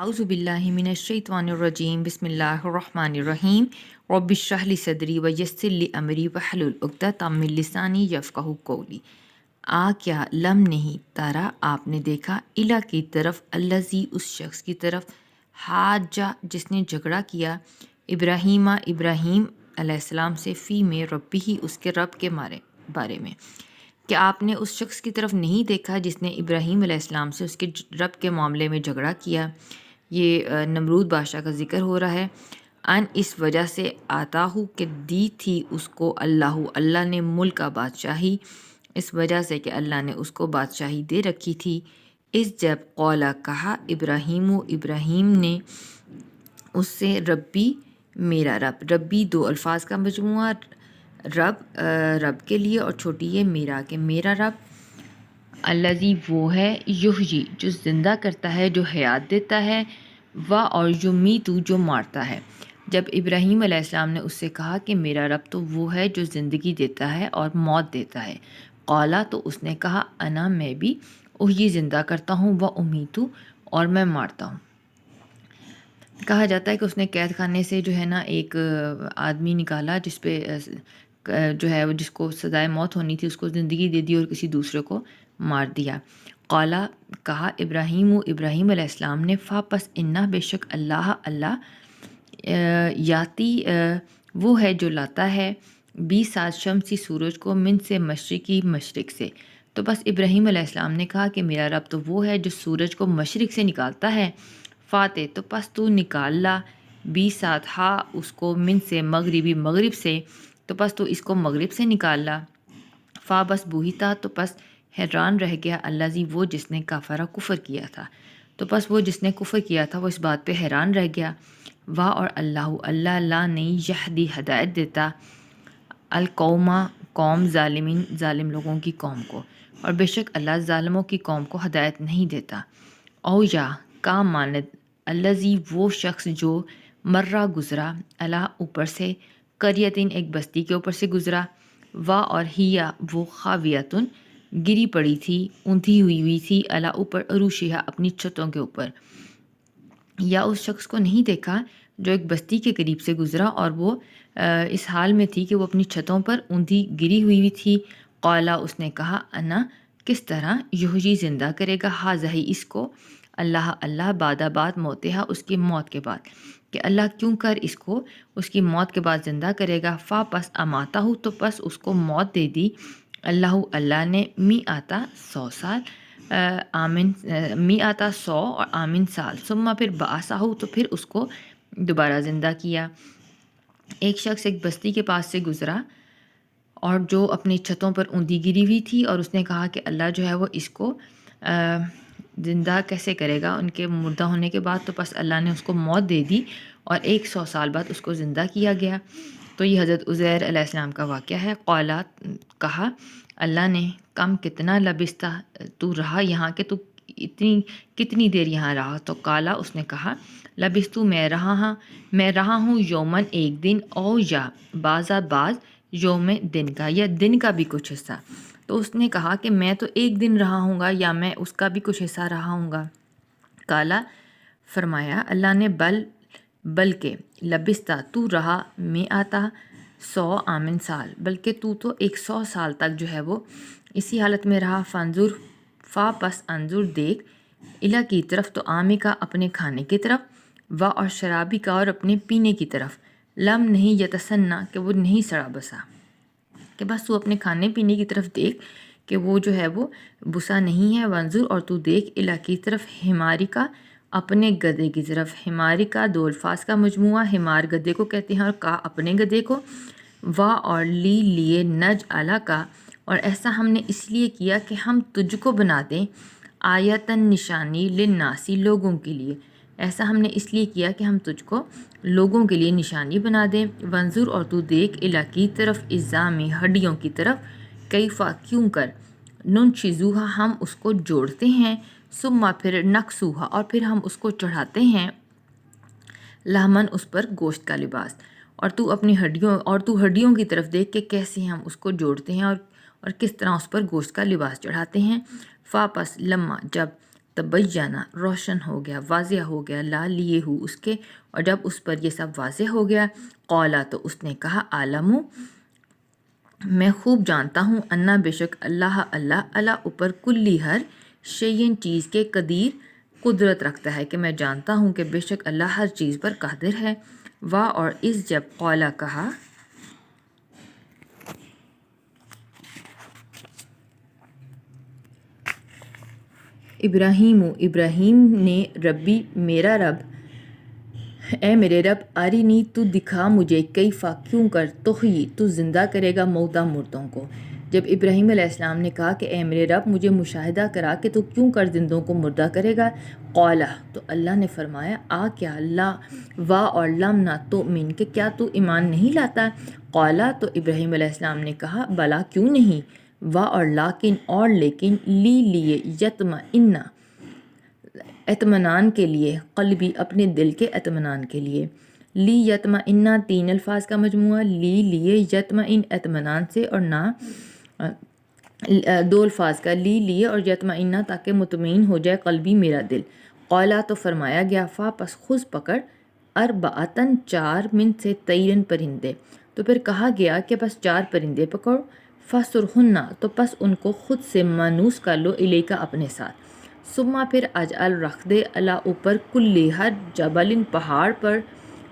اعوذ باللہ من الشیطان الرجیم بسم اللہ الرحمن الرحیم رب اشرح لی صدری ویسر لی امری واحلل عقدۃ من لسانی یفقہوا قولی۔ کیا لم نہیں تارا آپ نے دیکھا الا کی طرف الذی اس شخص کی طرف حاجہ جس نے جھگڑا کیا ابراہیم علیہ السلام سے فی میں ربی اس کے رب کے بارے میں۔ کہ آپ نے اس شخص کی طرف نہیں دیکھا جس نے ابراہیم علیہ السلام سے اس کے رب کے معاملے میں جھگڑا کیا۔ یہ نمرود بادشاہ کا ذکر ہو رہا ہے۔ ان اس وجہ سے آتاہو کہ دی تھی اس کو اللہ نے ملک بادشاہی، اس وجہ سے کہ اللہ نے اس کو بادشاہی دے رکھی تھی۔ اس جب قولا کہا ابراہیم نے اس سے ربی میرا رب، ربی دو الفاظ کا مجموعہ، رب کے لیے اور چھوٹی ہے میرا کہ میرا رب، الذی وہ ہے یحیی جو زندہ کرتا ہے جو حیات دیتا ہے، اور یمیتو جو مارتا ہے۔ جب ابراہیم علیہ السلام نے اس سے کہا کہ میرا رب تو وہ ہے جو زندگی دیتا ہے اور موت دیتا ہے، قالا تو اس نے کہا انا میں بھی احیی زندہ کرتا ہوں و امیتو اور میں مارتا ہوں۔ کہا جاتا ہے کہ اس نے قید خانے سے جو ہے نا ایک آدمی نکالا جس پہ جو ہے جس کو سزائے موت ہونی تھی، اس کو زندگی دے دی اور کسی دوسرے کو مار دیا۔ قالا کہا ابراہیم علیہ السلام نے پس انا بے شک اللہ یاتی وہ ہے جو لاتا ہے 20 شمسی سورج کو من سے مشرق سے۔ تو بس ابراہیم علیہ السلام نے کہا کہ میرا رب تو وہ ہے جو سورج کو مشرق سے نکالتا ہے، فاتح تو پس تو نکال لا 20 اس کو من سے مغرب سے، تو پس تو اس کو مغرب سے نکال لا۔ بس بوہیتا تو پس حیران رہ گیا الذی وہ جس نے کفر کیا تھا، تو پس وہ جس نے کفر کیا تھا وہ اس بات پہ حیران رہ گیا۔ اور اللہ لا نہیں یہدی ہدایت دیتا قوم ظالم لوگوں کی قوم کو، اور بے شک اللہ ظالموں کی قوم کو ہدایت نہیں دیتا۔ او یا کا ماند الذی وہ شخص جو مرہ گزرا اللہ اوپر سے قریتن ایک بستی کے اوپر سے گزرا، اور ہیا وہ خاویتن گری پڑی تھی، اونھی ہوئی تھی اللہ اوپر عروشیہ اپنی چھتوں کے اوپر۔ یا اس شخص کو نہیں دیکھا جو ایک بستی کے قریب سے گزرا اور وہ اس حال میں تھی کہ وہ اپنی چھتوں پر اونھی گری ہوئی تھی۔ قالا اس نے کہا انا کس طرح یحیی زندہ کرے گا ہذہ اس کو اللہ بعد موتہا اس کی موت کے بعد، کہ اللہ کیوں کر اس کو اس کی موت کے بعد زندہ کرے گا۔ پس اماتہ تو پس اس کو موت دے دی اللہ نے 100 سال، آمن 100 اور آمن سال، ثم پھر بعثہ تو پھر اس کو دوبارہ زندہ کیا۔ ایک شخص ایک بستی کے پاس سے گزرا اور جو اپنی چھتوں پر اونھی گری ہوئی تھی، اور اس نے کہا کہ اللہ جو ہے وہ اس کو زندہ کیسے کرے گا ان کے مردہ ہونے کے بعد، تو پس اللہ نے اس کو موت دے دی اور 100 سال بعد اس کو زندہ کیا گیا۔ تو یہ حضرت عزیر علیہ السلام کا واقعہ ہے۔ قالا کہا اللہ نے کتنا لبستہ تو رہا یہاں، کہ تو کتنی دیر یہاں رہا؟ تو قالا اس نے کہا لبستو میں رہا ہوں یومن ایک دن، او یا بعض یوم دن کا یا دن کا بھی کچھ حصہ۔ تو اس نے کہا کہ میں تو ایک دن رہا ہوں گا یا میں اس کا بھی کچھ حصہ رہا ہوں گا۔ قالا فرمایا اللہ نے بلکہ لبستہ تو رہا میں 100 آمن سال، بلکہ تو 100 سال تک جو ہے وہ اسی حالت میں رہا۔ فانظر پس انظر دیکھ الا کی طرف تو آمی کا اپنے کھانے کی طرف، اور شرابی کا اور اپنے پینے کی طرف، لم نہیں یتسنہ کہ وہ نہیں سڑا بسا، کہ بس تو اپنے کھانے پینے کی طرف دیکھ کہ وہ جو ہے وہ بسا نہیں ہے۔ وانظر اور تو دیکھ الا کی طرف حماری کا اپنے گدے کی طرف، حماری کا 2 الفاظ کا مجموعہ، حمار گدے کو کہتے ہیں اور کا اپنے گدے کو، اور لیے نج اعلیٰ کا، اور ایسا ہم نے اس لیے کیا کہ ہم تجھ کو بنا دیں آیتن نشانی للناسی لوگوں کے لیے، ایسا ہم نے اس لیے کیا کہ ہم تجھ کو لوگوں کے لیے نشانی بنا دیں۔ وانظر اور تو دیکھ الا کی طرف عظامی ہڈیوں کی طرف، کیفا کیوں کر ننشزوہا ہم اس کو جوڑتے ہیں، ثم پھر نکسوہا اور پھر ہم اس کو چڑھاتے ہیں، لہمن اس پر گوشت کا لباس، اور تو اپنی ہڈیوں کی طرف دیکھ کہ کیسے ہم اس کو جوڑتے ہیں اور کس طرح اس پر گوشت کا لباس چڑھاتے ہیں۔ پس لما جب تبینہ روشن ہو گیا، واضح ہو گیا، لا لیے ہو اس کے، اور جب اس پر یہ سب واضح ہو گیا، قولا تو اس نے کہا، عالم میں خوب جانتا ہوں، انا بے شک اللہ اللہ اوپر کلی ہر شیئن چیز کے قدیر قدرت رکھتا ہے، کہ میں جانتا ہوں کہ بے شک اللہ ہر چیز پر قادر ہے۔ وا اور اس جب قولا کہا، ابراہیم نے، ربی میرا رب، اے میرے رب، آرینی تو دکھا مجھے، کیفا کیوں کر، تحیی تو زندہ کرے گا، موتا مردوں کو۔ جب ابراہیم علیہ السلام نے کہا کہ اے میرے رب مجھے مشاہدہ کرا کہ تو کیوں کر زندوں کو مردہ کرے گا، قولا تو اللہ نے فرمایا، کیا لا وا اور لم نہ تؤمن کہ کیا تو ایمان نہیں لاتا، قولا تو ابراہیم علیہ السلام نے کہا، بلا کیوں نہیں، وا اور لیکن اور لیکن، لیے یطمئن اطمینان کے لیے، قلبی اپنے دل کے اطمینان کے لیے، لی یطمئن 3 الفاظ کا مجموعہ، لیے یطمئن اطمینان سے، اور نہ 2 الفاظ کا، لیے اور یطمئن تاکہ مطمئن ہو جائے قلبی میرا دل۔ قولا تو فرمایا گیا، فا پس خود پکڑ، اربعتن 4 من سے طیرن پرندے، تو پھر کہا گیا کہ بس 4 پرندے پکڑو، فسرہن تو پس ان کو خود سے مانوس کر لو، الیکا اپنے ساتھ، ثم پھر اجعل رکھ دے، اللہ اوپر کلی ہر جبل پہاڑ پر،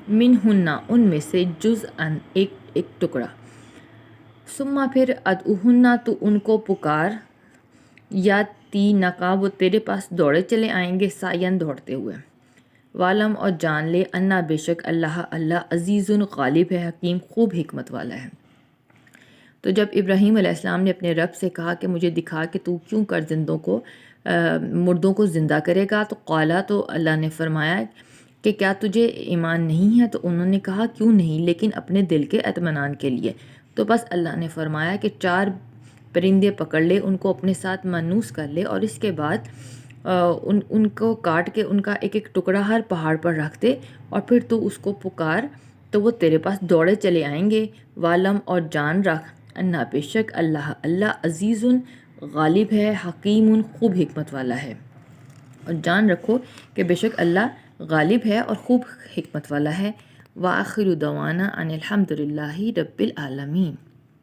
منہن ان میں سے، جزءاً ایک ٹکڑا، ثم پھر ادعوہن تو ان کو پکار، یا تینکا وہ تیرے پاس دوڑے چلے آئیں گے، سعین دوڑتے ہوئے، والم اور جان لے، انا بے شک اللہ عزیز غالب ہے، حکیم خوب حکمت والا ہے۔ تو جب ابراہیم علیہ السلام نے اپنے رب سے کہا کہ مجھے دکھا کہ تو کیوں کر مردوں کو زندہ کرے گا، تو قولا تو اللہ نے فرمایا کہ کیا تجھے ایمان نہیں ہے، تو انہوں نے کہا کیوں نہیں، لیکن اپنے دل کے اطمینان کے لیے۔ تو بس اللہ نے فرمایا کہ 4 پرندے پکڑ لے، ان کو اپنے ساتھ مانوس کر لے، اور اس کے بعد ان کو کاٹ کے ان کا ایک ٹکڑا ہر پہاڑ پر رکھ دے، اور پھر تو اس کو پکار تو وہ تیرے پاس دوڑے چلے آئیں گے، والم اور جان رکھ، انا بے شک اللہ عزیز غالب ہے، حکیم خوب حکمت والا ہے، اور جان رکھو کہ بے شک اللہ غالب ہے اور خوب حکمت والا ہے۔ وآخر دعوانا ان الحمد للہ رب العالمین۔